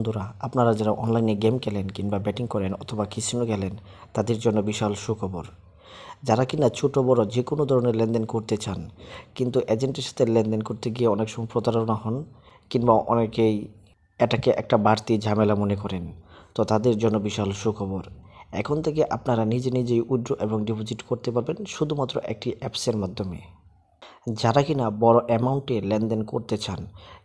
বন্ধুরা, আপনারা যারা অনলাইনে গেম খেলেন কিংবা ব্যাটিং করেন অথবা ক্যাসিনো খেলেন, তাদের জন্য বিশাল সুখবর। যারা কিনা ছোট বড় যে কোনো ধরনের লেনদেন করতে চান, কিন্তু এজেন্টের সাথে লেনদেন করতে গিয়ে অনেক সময় প্রতারণা হন, কিংবা অনেকেই এটাকে একটা বাড়তি ঝামেলা মনে করেন, তো তাদের জন্য বিশাল সুখবর। এখন থেকে আপনারা নিজে নিজেই উইথড্র এবং ডিপোজিট করতে পারবেন শুধুমাত্র একটি অ্যাপসের মাধ্যমে। যারা কিনা বড় অ্যামাউন্টে লেনদেন করতে চান,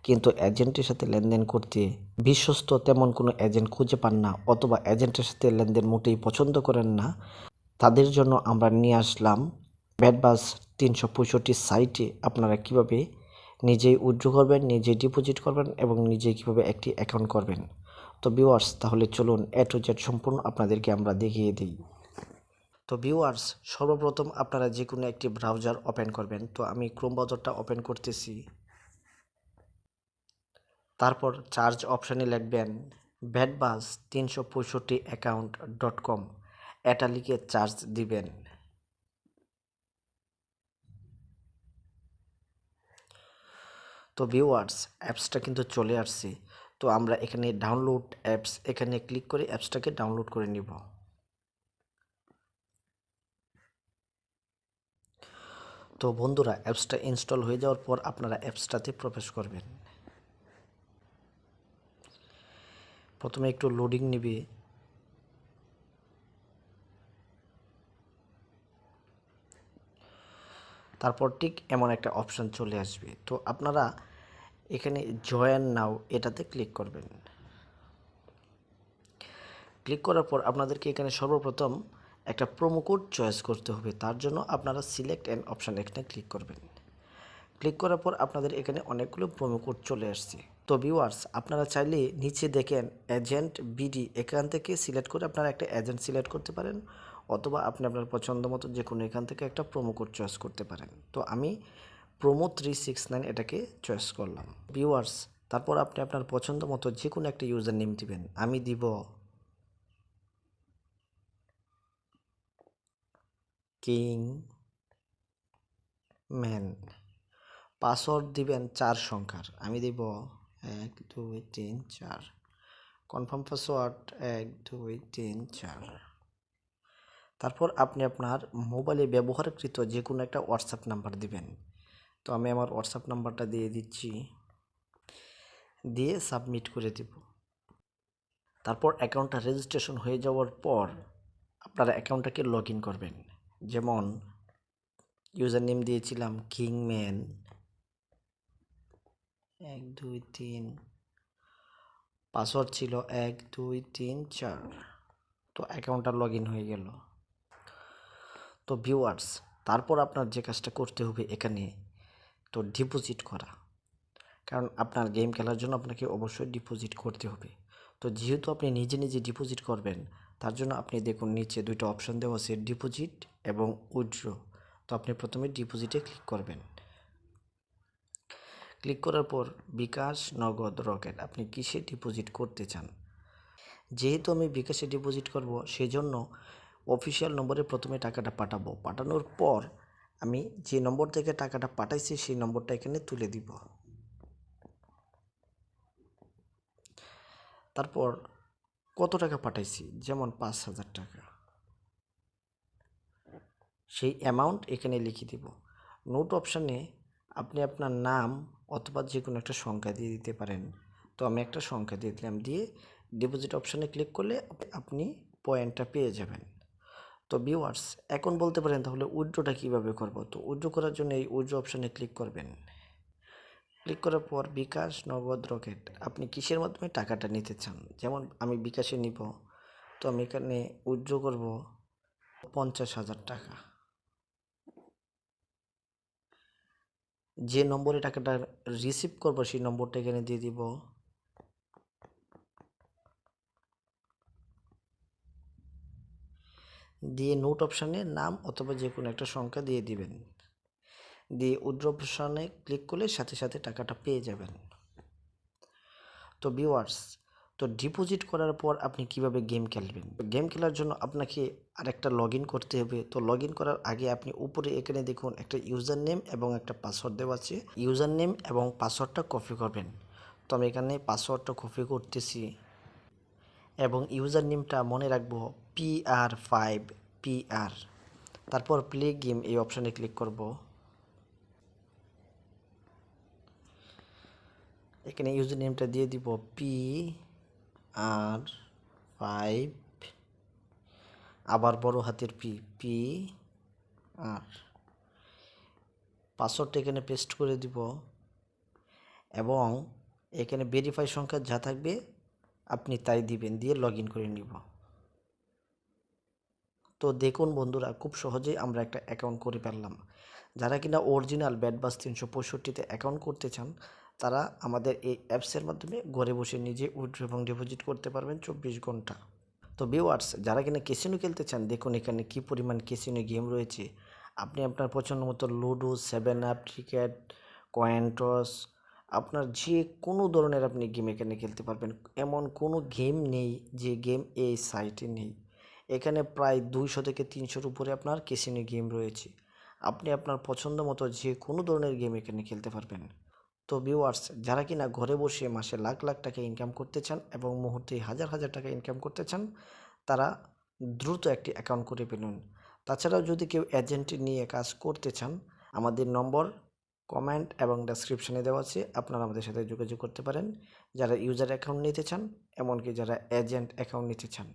কিন্তু এজেন্টের সাথে লেনদেন করতে বিশ্বস্ত তেমন কোনো এজেন্ট খুঁজে পান না, অথবা এজেন্টের সাথে লেনদেন মোটেই পছন্দ করেন না, তাদের জন্য আমরা নিয়ে আসলাম ব্যাটবাস 365 সাইটে আপনারা কিভাবে নিজেই উইথড্র করবেন, নিজেই ডিপোজিট করবেন এবং নিজেই কিভাবে একটি অ্যাকাউন্ট করবেন। তো ভিউয়ার্স, তাহলে চলুন এ টু জেড সম্পূর্ণ আপনাদেরকে আমরা দেখিয়ে দিই। তো ভিউয়ার্স, সর্বপ্রথম আপনারা যে কোনো একটি ব্রাউজার ওপেন করবেন। তো আমি ক্রোম ব্রাউজারটা ওপেন করতেছি। তারপর চার্জ অপশানে লিখবেন batbuzz365account.com, এটা লিখে চার্জ দিবেন। তো ভিউয়ার্স, অ্যাপসটা কিন্তু চলে আসছে। তো আমরা এখানে ডাউনলোড অ্যাপস এখানে ক্লিক করে অ্যাপসটাকে ডাউনলোড করে নিব। তো বন্ধুরা, অ্যাপসটা ইনস্টল হয়ে যাওয়ার পর আপনারা অ্যাপসটাতে প্রবেশ করবেন। প্রথমে একটু লোডিং নেবে। তারপর ঠিক এমন একটা অপশান চলে আসবে। তো আপনারা এখানে জয়েন নাও এটাতে ক্লিক করবেন। ক্লিক করার পর আপনাদেরকে এখানে সর্বপ্রথম একটা প্রোমো কোড চয়েস করতে হবে। তার জন্য আপনারা সিলেক্ট অ্যান অপশান এখানে ক্লিক করবেন। ক্লিক করার পর আপনাদের এখানে অনেকগুলো প্রোমো কোড চলে আসছে। তো ভিউয়ার্স, আপনারা চাইলে নিচে দেখেন এজেন্ট বিডি, এখান থেকে সিলেক্ট করে আপনারা একটা এজেন্ট সিলেক্ট করতে পারেন, অথবা আপনি আপনার পছন্দ মতো যে কোনো এখান থেকে একটা প্রোমো কোড চয়েস করতে পারেন। তো আমি প্রোমো 369 এটাকে চয়েস করলাম। ভিউয়ার্স, তারপর আপনি আপনার পছন্দ মতো যে কোনো একটা ইউজার নেম দিবেন। আমি দিব কিং ম্যান। পাসওয়ার্ড দিবেন 4 সংখ্যার। আমি দিব 1 2 3 4। Confirm password 1 2 3 4। তারপর আপনি আপনার মোবাইলে ব্যবহারকৃত যে কোনো একটা হোয়াটসঅ্যাপ নাম্বার দিবেন। তো আমি আমার হোয়াটসঅ্যাপ নাম্বারটা দিয়ে দিচ্ছি, দিয়ে সাবমিট করে দেব। তারপর অ্যাকাউন্টটা রেজিস্ট্রেশন হয়ে যাওয়ার পর আপনারা অ্যাকাউন্টটাকে লগ ইন করবেন। যেমন ইউজার নেম দিয়েছিলাম কিংম্যান 1 2 3, পাসওয়ার্ড ছিল 1 2 3 4। তো অ্যাকাউন্টটা লগ ইন হয়ে গেল। তো ভিউয়ার্স, তারপর আপনার যে কাজটা করতে হবে এখানে, তো ডিপোজিট করা। কারণ আপনার গেম খেলার জন্য আপনাকে অবশ্যই ডিপোজিট করতে হবে। তো যেহেতু আপনি নিজে নিজে ডিপোজিট করবেন, তার জন্য আপনি দেখুন নিচে দুইটা অপশান দেওয়া আছে, ডিপোজিট এবং উইথড্র। তো আপনি প্রথমে ডিপোজিটে ক্লিক করবেন। ক্লিক করার পর বিকাশ, নগদ, রকেট আপনি কিসে ডিপোজিট করতে চান। যেহেতু আমি বিকাশে ডিপোজিট করব, সেই জন্য অফিসিয়াল নম্বরে প্রথমে টাকাটা পাঠাবো। পাঠানোর পর আমি যে নম্বর থেকে টাকাটা পাঠাইছি সেই নম্বরটা এখানে তুলে দিব। তারপর কত টাকা পাঠাইছি, যেমন 5,000 টাকা, সেই অ্যামাউন্ট এখানে লিখে দিব। নোট অপশানে আপনি আপনার নাম অথবা যে কোনো একটা সংখ্যা দিয়ে দিতে পারেন। তো আমি একটা সংখ্যা দিয়ে দিলাম, দিয়ে ডিপোজিট অপশানে ক্লিক করলে আপনি পয়েন্টটা পেয়ে যাবেন। তো ভিউয়ার্স, এখন বলতে পারেন তাহলে উইথড্রটা কীভাবে করব। তো উইথড্র করার জন্য এই উইথড্র অপশানে ক্লিক করবেন। ক্লিক করার পর বিকাশ, নগদ, রকেট আপনি কিসের মাধ্যমে টাকাটা নিতে চান। যেমন আমি বিকাশে নিব, তো আমি এখানে উইথড্র করব 50,000 টাকা। যে নম্বরে টাকাটা রিসিভ করব সেই নম্বরটা এখানে দিয়ে দিব। দিয়ে নোট অপশানে নাম অথবা যে কোনো একটা সংখ্যা দিয়ে দিবেন। দিয়ে উইথড্র অপশানে ক্লিক করলে সাথে সাথে টাকাটা পেয়ে যাবেন। তো ভিউয়ার্স, তো ডিপোজিট করার পর আপনি কিভাবে গেম খেলবেন। গেম খেলার জন্য আপনাকে আরেকটা লগ ইন করতে হবে। তো লগ ইন করার আগে আপনি উপরে এখানে দেখুন একটা ইউজার নেম এবং একটা পাসওয়ার্ড দেওয়া আছে। ইউজার নেম এবং পাসওয়ার্ডটা কপি করবেন। তো আমি এখানে পাসওয়ার্ডটা কপি করতেছি। এবং ইউজার নেমটা মনে রাখবো PR5PR। তারপর প্লে গেম এই অপশানে ক্লিক করব। এখানে ইউজার নেমটা দিয়ে দিব PR5, আবার বড় হাতের PR। পাসওয়ার্ডটা এখানে পেস্ট করে দিব এবং এখানে ভেরিফাই সংখ্যা যা থাকবে আপনি তাই দিবেন, দিয়ে লগ ইন করে নিব। তো দেখুন বন্ধুরা, খুব সহজেই আমরা একটা অ্যাকাউন্ট করে ফেললাম। যারা কিনা অরিজিনাল ব্যাটবাস 365-তে অ্যাকাউন্ট করতে চান তারা আমাদের এই অ্যাপসের মাধ্যমে ঘরে বসে নিজে উইথড্র এবং ডিপোজিট করতে পারবেন 24 ঘন্টা। তো ভিউয়ার্স, যারা কিনা ক্যাসিনো খেলতে চান দেখুন এখানে কি পরিমাণ ক্যাসিনো গেম রয়েছে। আপনি আপনার পছন্দ মতো ludo, 7 up, cricket, coin toss, আপনার যে কোনো ধরনের আপনি গেম এখানে খেলতে পারবেন। এমন কোনো গেম নেই যে গেম এই সাইটে নেই। এখানে প্রায় 200 থেকে 300-র উপরে আপনার ক্যাসিনো গেম রয়েছে। আপনি আপনার পছন্দ মতো যে কোনো ধরনের গেম এখানে খেলতে পারবেন। তো ভিউয়ার্স, যারা কিনা ঘরে বসে মাসে লাখ লাখ টাকা ইনকাম করতে চান এবং মুহূর্তে হাজার হাজার টাকা ইনকাম করতে চান তারা দ্রুত একটি অ্যাকাউন্ট করে ফেলুন। তাছাড়াও যদি কেউ এজেন্ট নিয়ে কাজ করতে চান আমাদের নম্বর কমেন্ট এবং ডেসক্রিপশনে দেওয়া আছে, আপনারা আমাদের সাথে যোগাযোগ করতে পারেন যারা ইউজার অ্যাকাউন্ট নিতে চান, এমনকি যারা এজেন্ট অ্যাকাউন্ট নিতে চান।